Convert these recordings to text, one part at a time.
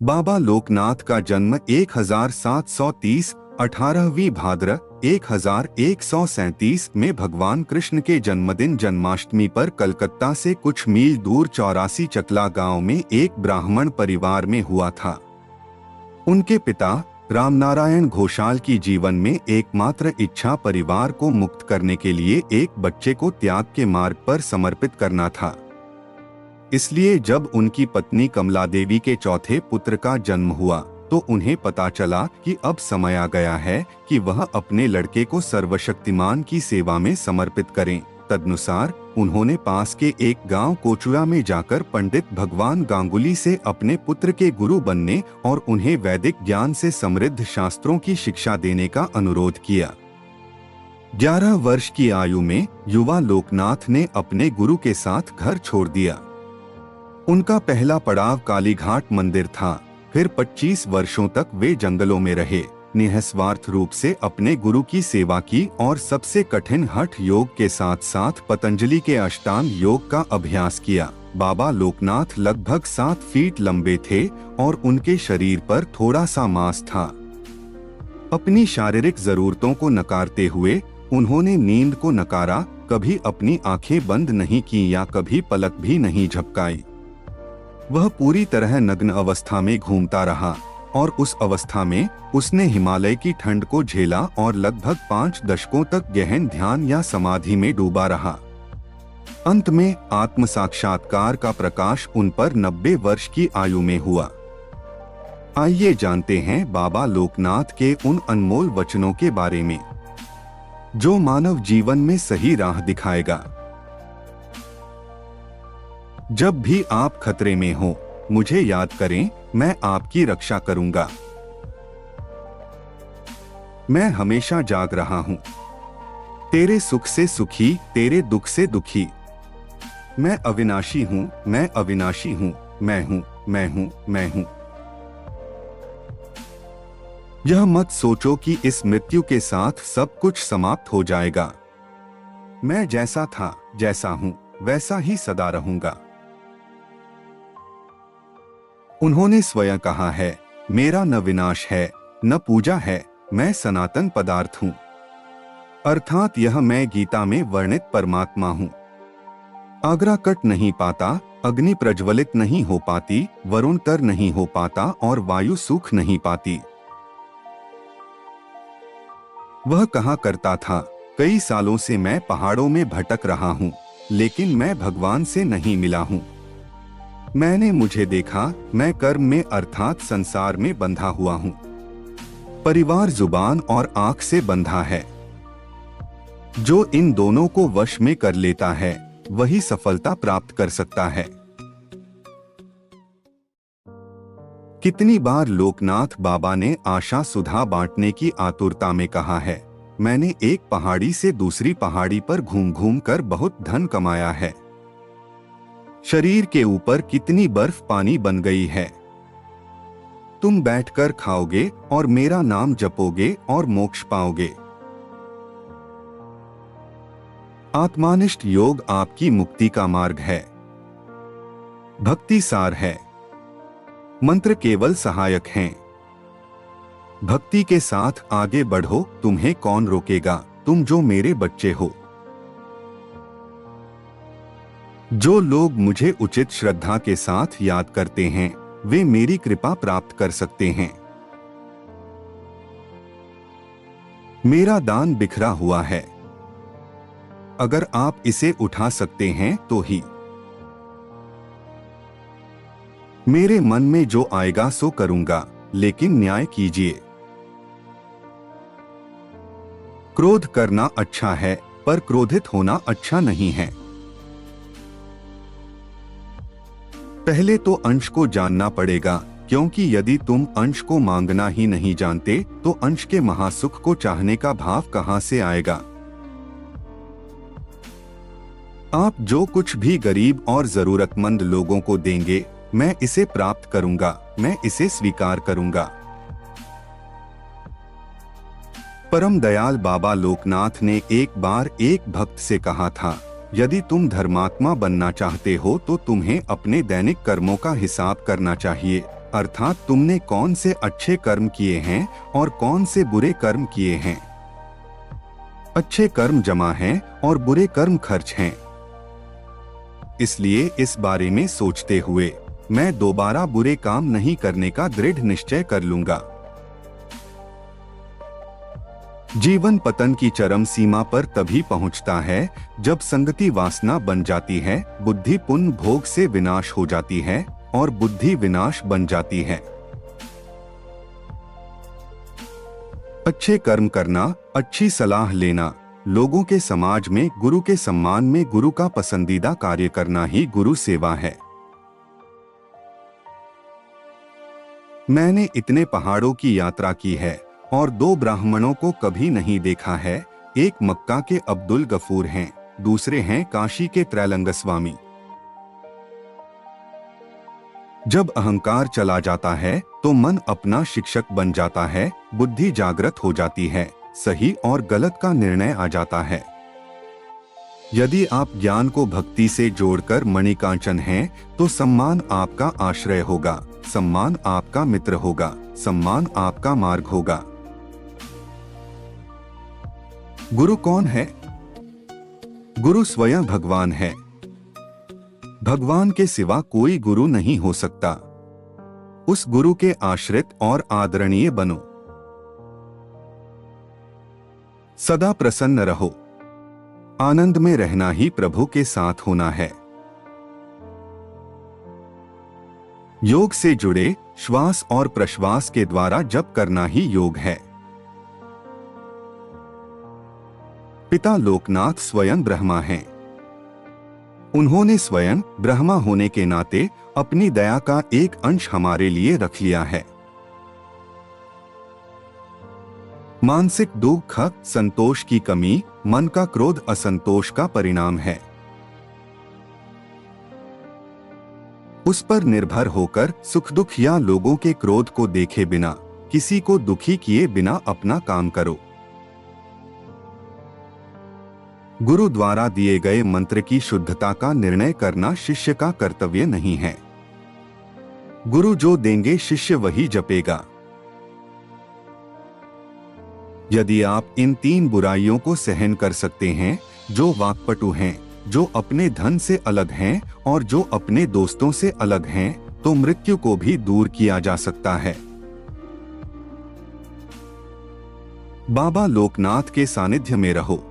बाबा लोकनाथ का जन्म 1730 18वीं भाद्र 1137 में भगवान कृष्ण के जन्मदिन जन्माष्टमी पर कलकत्ता से कुछ मील दूर 84 चकला गांव में एक ब्राह्मण परिवार में हुआ था। उनके पिता रामनारायण घोषाल की जीवन में एकमात्र इच्छा परिवार को मुक्त करने के लिए एक बच्चे को त्याग के मार्ग पर समर्पित करना था। इसलिए जब उनकी पत्नी कमला देवी के चौथे पुत्र का जन्म हुआ तो उन्हें पता चला कि अब समय आ गया है कि वह अपने लड़के को सर्वशक्तिमान की सेवा में समर्पित करें। तदनुसार उन्होंने पास के एक गांव कोचुआ में जाकर पंडित भगवान गांगुली से अपने पुत्र के गुरु बनने और उन्हें वैदिक ज्ञान से समृद्ध शास्त्रों की शिक्षा देने का अनुरोध किया। 11 वर्ष की आयु में युवा लोकनाथ ने अपने गुरु के साथ घर छोड़ दिया। उनका पहला पड़ाव कालीघाट मंदिर था। फिर 25 वर्षों तक वे जंगलों में रहे, निस्वार्थ रूप से अपने गुरु की सेवा की और सबसे कठिन हठ योग के साथ साथ पतंजलि के अष्टांग योग का अभ्यास किया। बाबा लोकनाथ लगभग 7 फीट लंबे थे और उनके शरीर पर थोड़ा सा मांस था। अपनी शारीरिक जरूरतों को नकारते हुए उन्होंने नींद को नकारा, कभी अपनी आंखें बंद नहीं की या कभी पलक भी नहीं झपकाई। वह पूरी तरह नग्न अवस्था में घूमता रहा और उस अवस्था में उसने हिमालय की ठंड को झेला और लगभग 5 दशकों तक गहन ध्यान या समाधि में डूबा रहा। अंत में आत्म साक्षात्कार का प्रकाश उन पर 90 वर्ष की आयु में हुआ। आइए जानते हैं बाबा लोकनाथ के उन अनमोल वचनों के बारे में जो मानव जीवन में सही राह दिखाएगा। जब भी आप खतरे में हो, मुझे याद करें, मैं आपकी रक्षा करूंगा। मैं हमेशा जाग रहा हूं, तेरे सुख से सुखी, तेरे दुख से दुखी। मैं अविनाशी हूं, मैं अविनाशी हूं, मैं हूं, मैं हूं, मैं हूं। यह मत सोचो कि इस मृत्यु के साथ सब कुछ समाप्त हो जाएगा। मैं जैसा था, जैसा हूं, वैसा ही सदा रहूंगा। उन्होंने स्वयं कहा है, मेरा न विनाश है न पूजा है, मैं सनातन पदार्थ हूं। अर्थात यह मैं गीता में वर्णित परमात्मा हूं। आगरा कट नहीं पाता, अग्नि प्रज्वलित नहीं हो पाती, वरुण तर नहीं हो पाता और वायु सूख नहीं पाती। वह कहा करता था, कई सालों से मैं पहाड़ों में भटक रहा हूं, लेकिन मैं भगवान से नहीं मिला हूं। मैंने मुझे देखा, मैं कर्म में अर्थात संसार में बंधा हुआ हूं। परिवार जुबान और आंख से बंधा है। जो इन दोनों को वश में कर लेता है वही सफलता प्राप्त कर सकता है। कितनी बार लोकनाथ बाबा ने आशा सुधा बांटने की आतुरता में कहा है, मैंने एक पहाड़ी से दूसरी पहाड़ी पर घूम घूम कर बहुत धन कमाया है। शरीर के ऊपर कितनी बर्फ पानी बन गई है। तुम बैठकर खाओगे और मेरा नाम जपोगे और मोक्ष पाओगे। आत्मानिष्ठ योग आपकी मुक्ति का मार्ग है। भक्ति सार है, मंत्र केवल सहायक हैं। भक्ति के साथ आगे बढ़ो, तुम्हें कौन रोकेगा, तुम जो मेरे बच्चे हो। जो लोग मुझे उचित श्रद्धा के साथ याद करते हैं वे मेरी कृपा प्राप्त कर सकते हैं। मेरा दान बिखरा हुआ है, अगर आप इसे उठा सकते हैं तो ही। मेरे मन में जो आएगा सो करूंगा, लेकिन न्याय कीजिए। क्रोध करना अच्छा है, पर क्रोधित होना अच्छा नहीं है। पहले तो अंश को जानना पड़ेगा, क्योंकि यदि तुम अंश को मांगना ही नहीं जानते तो अंश के महासुख को चाहने का भाव कहां से आएगा। आप जो कुछ भी गरीब और जरूरतमंद लोगों को देंगे, मैं इसे प्राप्त करूंगा, मैं इसे स्वीकार करूंगा। परम दयाल बाबा लोकनाथ ने एक बार एक भक्त से कहा था, यदि तुम धर्मात्मा बनना चाहते हो तो तुम्हें अपने दैनिक कर्मों का हिसाब करना चाहिए, अर्थात तुमने कौन से अच्छे कर्म किए हैं और कौन से बुरे कर्म किए हैं। अच्छे कर्म जमा हैं और बुरे कर्म खर्च हैं। इसलिए इस बारे में सोचते हुए मैं दोबारा बुरे काम नहीं करने का दृढ़ निश्चय कर लूंगा। जीवन पतन की चरम सीमा पर तभी पहुंचता है जब संगति वासना बन जाती है, बुद्धि पुण्य भोग से विनाश हो जाती है और बुद्धि विनाश बन जाती है। अच्छे कर्म करना, अच्छी सलाह लेना, लोगों के समाज में गुरु के सम्मान में गुरु का पसंदीदा कार्य करना ही गुरु सेवा है। मैंने इतने पहाड़ों की यात्रा की है और 2 ब्राह्मणों को कभी नहीं देखा है। एक मक्का के अब्दुल गफूर हैं, दूसरे हैं काशी के त्रैलंग स्वामी। जब अहंकार चला जाता है तो मन अपना शिक्षक बन जाता है, बुद्धि जागृत हो जाती है, सही और गलत का निर्णय आ जाता है। यदि आप ज्ञान को भक्ति से जोड़कर मणिकांचन हैं, तो सम्मान आपका आश्रय होगा, सम्मान आपका मित्र होगा, सम्मान आपका मार्ग होगा। गुरु कौन है? गुरु स्वयं भगवान है। भगवान के सिवा कोई गुरु नहीं हो सकता। उस गुरु के आश्रित और आदरणीय बनो। सदा प्रसन्न रहो। आनंद में रहना ही प्रभु के साथ होना है। योग से जुड़े श्वास और प्रश्वास के द्वारा जप करना ही योग है। पिता लोकनाथ स्वयं ब्रह्मा हैं। उन्होंने स्वयं ब्रह्मा होने के नाते अपनी दया का एक अंश हमारे लिए रख लिया है। मानसिक दुख, संतोष की कमी, मन का क्रोध असंतोष का परिणाम है। उस पर निर्भर होकर सुख दुख या लोगों के क्रोध को देखे बिना, किसी को दुखी किए बिना अपना काम करो। गुरु द्वारा दिए गए मंत्र की शुद्धता का निर्णय करना शिष्य का कर्तव्य नहीं है। गुरु जो देंगे शिष्य वही जपेगा। यदि आप इन 3 बुराइयों को सहन कर सकते हैं, जो वाक्पटु हैं, जो अपने धन से अलग हैं और जो अपने दोस्तों से अलग हैं, तो मृत्यु को भी दूर किया जा सकता है। बाबा लोकनाथ के सानिध्य में रहो।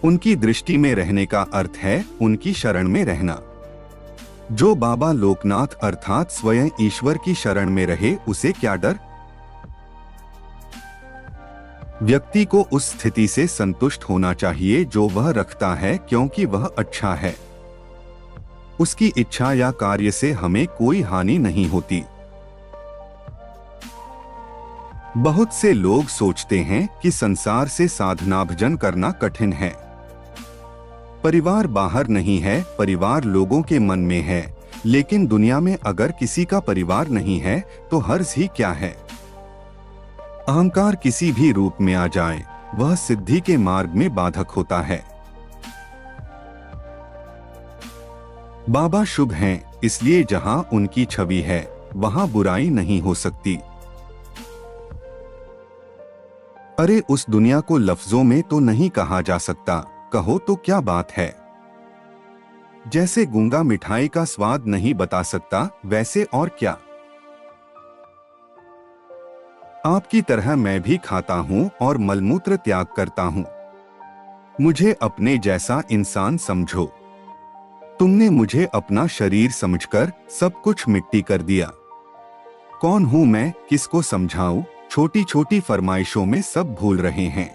उनकी दृष्टि में रहने का अर्थ है उनकी शरण में रहना। जो बाबा लोकनाथ अर्थात स्वयं ईश्वर की शरण में रहे, उसे क्या डर? व्यक्ति को उस स्थिति से संतुष्ट होना चाहिए जो वह रखता है, क्योंकि वह अच्छा है। उसकी इच्छा या कार्य से हमें कोई हानि नहीं होती। बहुत से लोग सोचते हैं कि संसार से साधना भजन करना कठिन है। परिवार बाहर नहीं है, परिवार लोगों के मन में है। लेकिन दुनिया में अगर किसी का परिवार नहीं है तो हर्ज ही क्या है? अहंकार किसी भी रूप में आ जाए, वह सिद्धि के मार्ग में बाधक होता है। बाबा शुभ हैं, इसलिए जहां उनकी छवि है वहां बुराई नहीं हो सकती। अरे उस दुनिया को लफ्जों में तो नहीं कहा जा सकता, कहो तो क्या बात है। जैसे गूंगा मिठाई का स्वाद नहीं बता सकता, वैसे और क्या। आपकी तरह मैं भी खाता हूं और मलमूत्र त्याग करता हूं। मुझे अपने जैसा इंसान समझो। तुमने मुझे अपना शरीर समझकर सब कुछ मिट्टी कर दिया। कौन हूं मैं, किसको समझाऊं? छोटी छोटी फरमाइशों में सब भूल रहे हैं।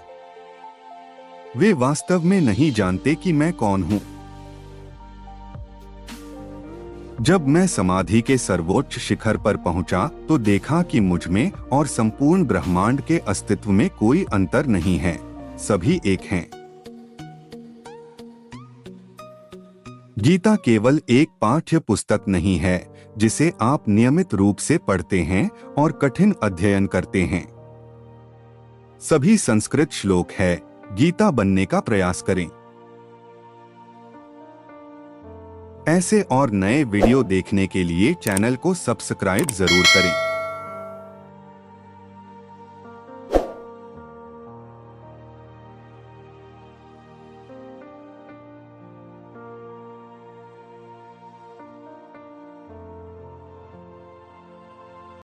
वे वास्तव में नहीं जानते कि मैं कौन हूं। जब मैं समाधि के सर्वोच्च शिखर पर पहुंचा तो देखा कि मुझ में और संपूर्ण ब्रह्मांड के अस्तित्व में कोई अंतर नहीं है, सभी एक हैं। गीता केवल एक पाठ्य पुस्तक नहीं है जिसे आप नियमित रूप से पढ़ते हैं और कठिन अध्ययन करते हैं। सभी संस्कृत श्लोक है, गीता बनने का प्रयास करें। ऐसे और नए वीडियो देखने के लिए चैनल को सब्सक्राइब जरूर करें।